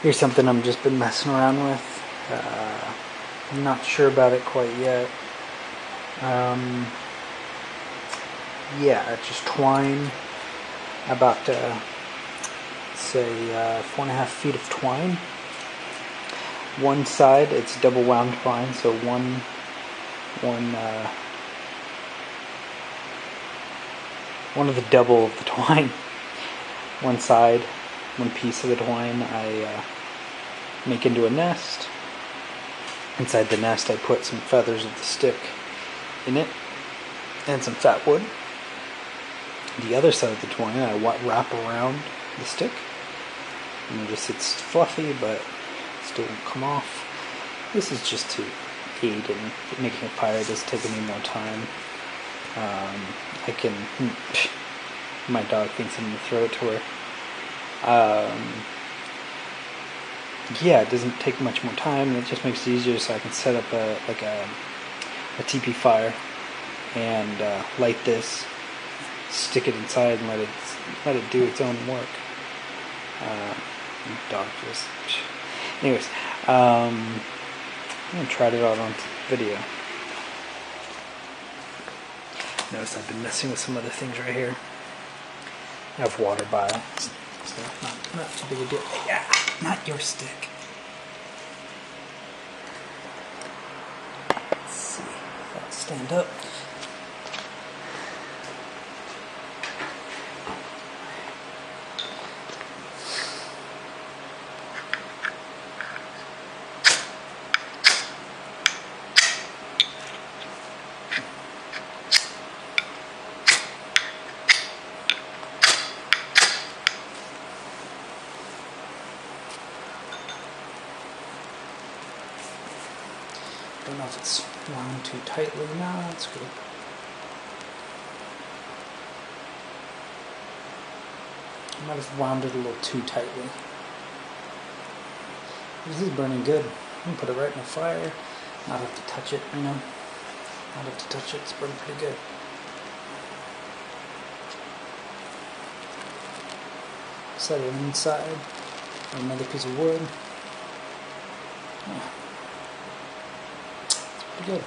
Here's something I've just been messing around with. I'm not sure about it quite yet. Yeah, it's just twine. About say 4.5 feet of twine. One side it's double wound twine, so one of the double of the twine. One side, one piece of the twine I make into a nest. Inside the nest I put some feathers of the stick in it and some fat wood. The other side of the twine I wrap around the stick, and it's fluffy but still won't come off. This is just to aid in making a fire. It doesn't take any more time. My dog thinks I'm going to throw it to her. Yeah, it doesn't take much more time, and it just makes it easier, so I can set up a teepee fire and light this, stick it inside, and let it do its own work. Dog just. Anyways, I'm gonna try it out on video. Notice I've been messing with some other things right here. I have water by, so not too big a deal. Yeah, not your stick. Let's see if I'll stand up. I don't know if it's wound too tightly. No, that's good. I might have wound it a little too tightly. This is burning good. I can put it right in the fire. Not have to touch it, Not have to touch it. It's burning pretty good. Set it inside. Another piece of wood. Yeah. Pretty good.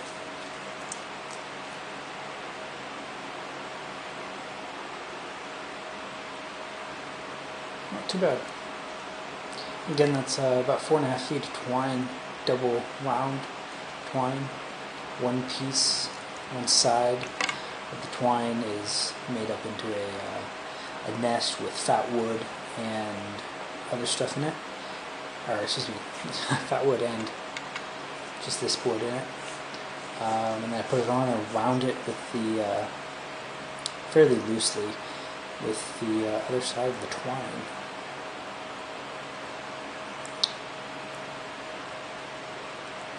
Not too bad. Again, that's about 4.5 feet of twine, double wound twine. One piece, one side of the twine is made up into a nest with fat wood and other stuff in it. Or excuse me, fat wood and just this wood in it. And then I put it on and wound it with the fairly loosely with the other side of the twine.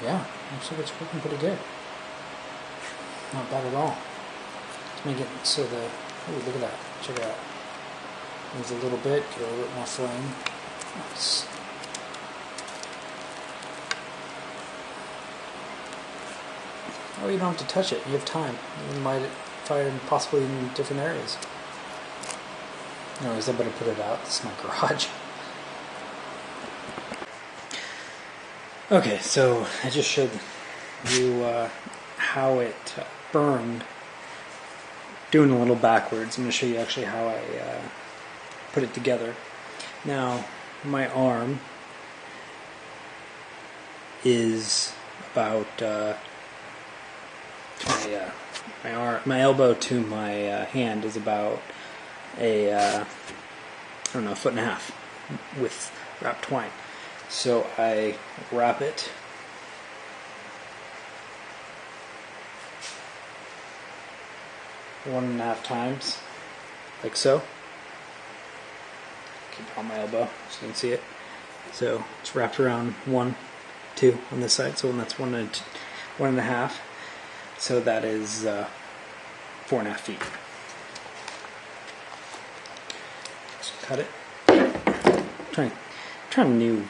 Yeah, looks like it's working pretty good. Not bad at all. Let's make it so ooh, look at that. Check it out. Move a little bit, get a little bit more flame. Nice. Oh, you don't have to touch it. You have time. You can light it, fire it possibly in different areas. Anyways, I better put it out. This is my garage. Okay, so I just showed you how it burned. Doing a little backwards. I'm going to show you actually how I put it together. Now, my arm is about my elbow to my hand is about a 1.5 feet with wrapped twine. So I wrap it one and a half times, like so. Keep it on my elbow so you can see it. So it's wrapped around 1, 2 on this side. So that's 1.5. So that is 4.5 feet. So cut it. Trying a new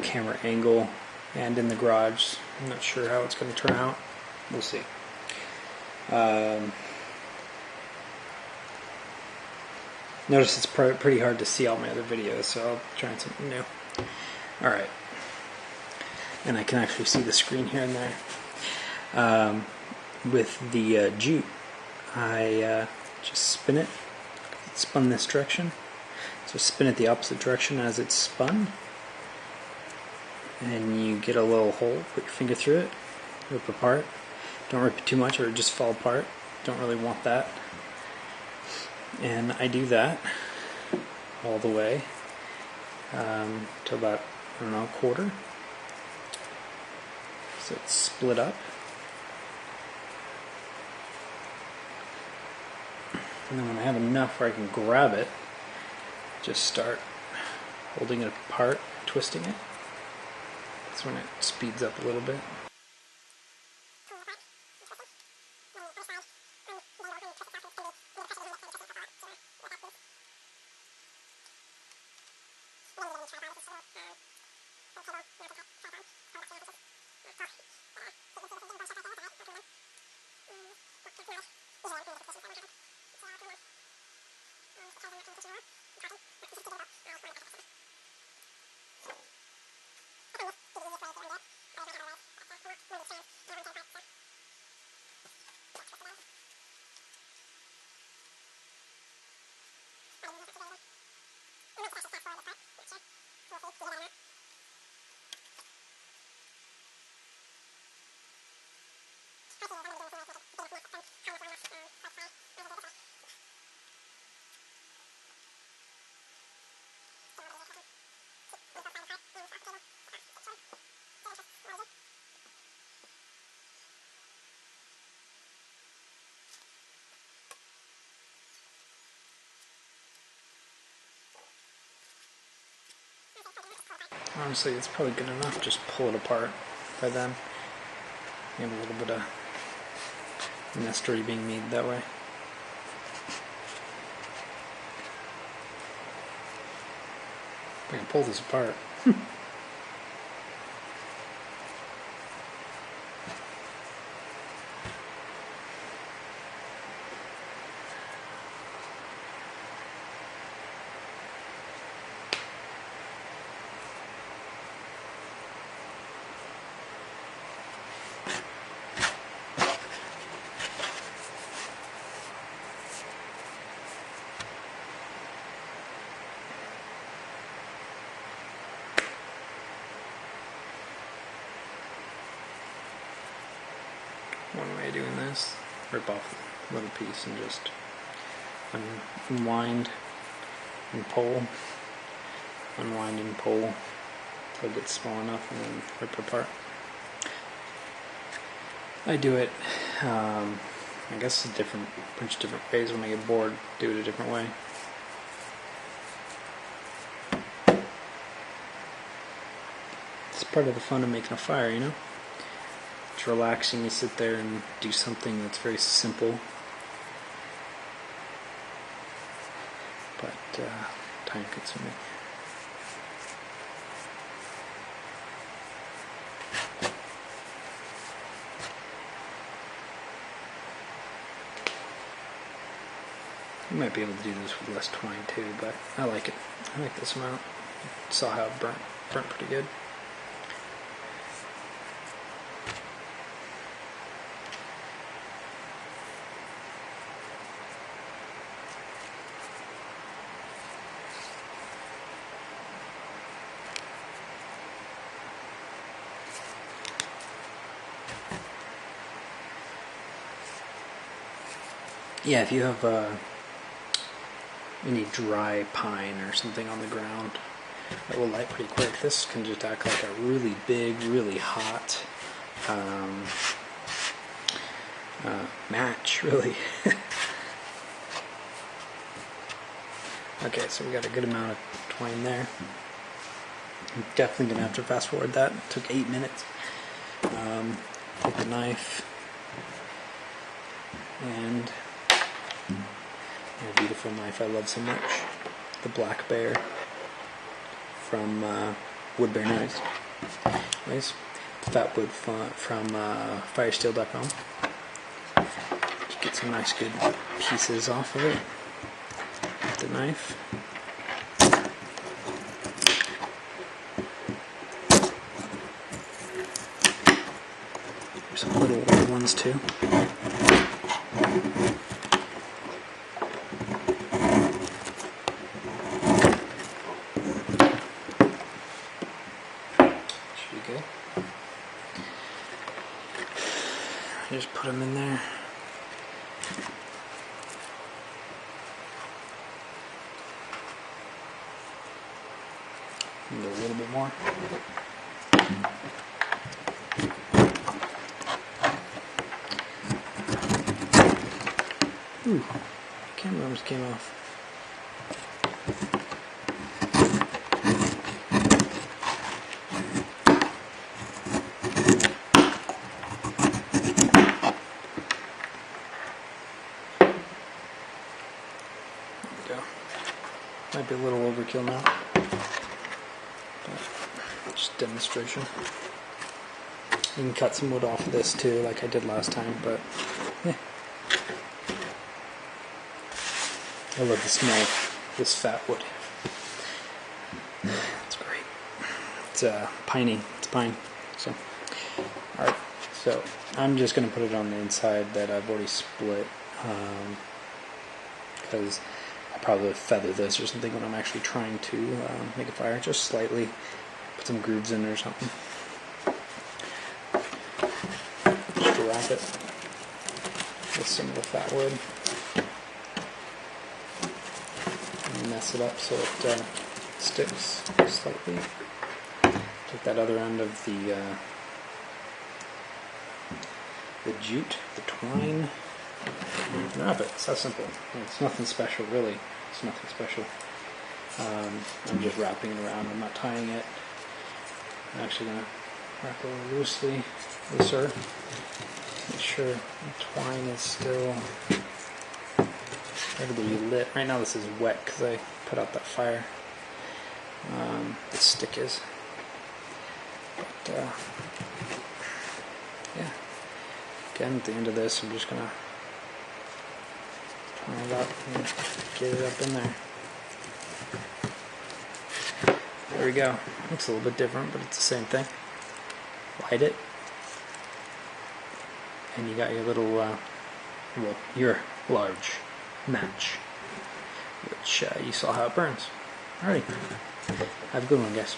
camera angle, and in the garage. I'm not sure how it's going to turn out. We'll see. Notice it's pretty hard to see all my other videos, so I'll try something new. Alright. And I can actually see the screen here and there. With the jute, I just spin it. It's spun this direction. So spin it the opposite direction as it's spun. And you get a little hole, put your finger through it, rip apart. Don't rip it too much or it'll just fall apart. Don't really want that. And I do that all the way to about, I don't know, a quarter. So it's split up. And then when I have enough where I can grab it, just start holding it apart, twisting it. That's when it speeds up a little bit. Honestly, it's probably good enough. Just pull it apart by then. You have a little bit of mystery being made that way. I can pull this apart. One way of doing this, rip off a little piece and just unwind and pull, unwind and pull until it gets small enough and then rip apart. I do it, I guess a bunch of different ways. When I get bored, do it a different way. It's part of the fun of making a fire, you know? It's relaxing. You sit there and do something that's very simple, but time consuming. You might be able to do this with less twine too, but I like it. I like this amount. Saw how it burnt pretty good. Yeah, if you have any dry pine or something on the ground that will light pretty quick, this can just act like a really big, really hot match, really. Okay, so we got a good amount of twine there. I'm definitely going to have to fast forward that. It took 8 minutes. Take the knife and a beautiful knife I love so much, the Black Bear from Wood Bear Knives. Anyways, Fat Wood from firesteel.com. some nice good pieces off of it with the knife. There's some little old ones too. Should be good. Just put them in there. Need a little bit more. Ooh, camera almost came off. There we go. Might be a little overkill now. But just demonstration. You can cut some wood off of this too, like I did last time, but yeah. I love the smell of this fat wood. It's great. It's piney. It's pine. So, alright. So I'm just going to put it on the inside that I've already split, because I'll probably feather this or something when I'm actually trying to make a fire. Just slightly. Put some grooves in there or something. Just to wrap it with some of the fat wood. Mess it up so it sticks slightly. Take that other end of the jute, the twine, and wrap it. It's that simple. It's nothing special, really. It's nothing special. I'm just wrapping it around. I'm not tying it. I'm actually going to wrap it a little looser. Make sure the twine is still everybody lit. Right now this is wet because I put out that fire. The stick is. But yeah. Again, at the end of this, I'm just gonna turn it up and get it up in there. There we go. Looks a little bit different, but it's the same thing. Light it, and you got your little, well, your large match, which you saw how it burns. Alrighty, have a good one, guys.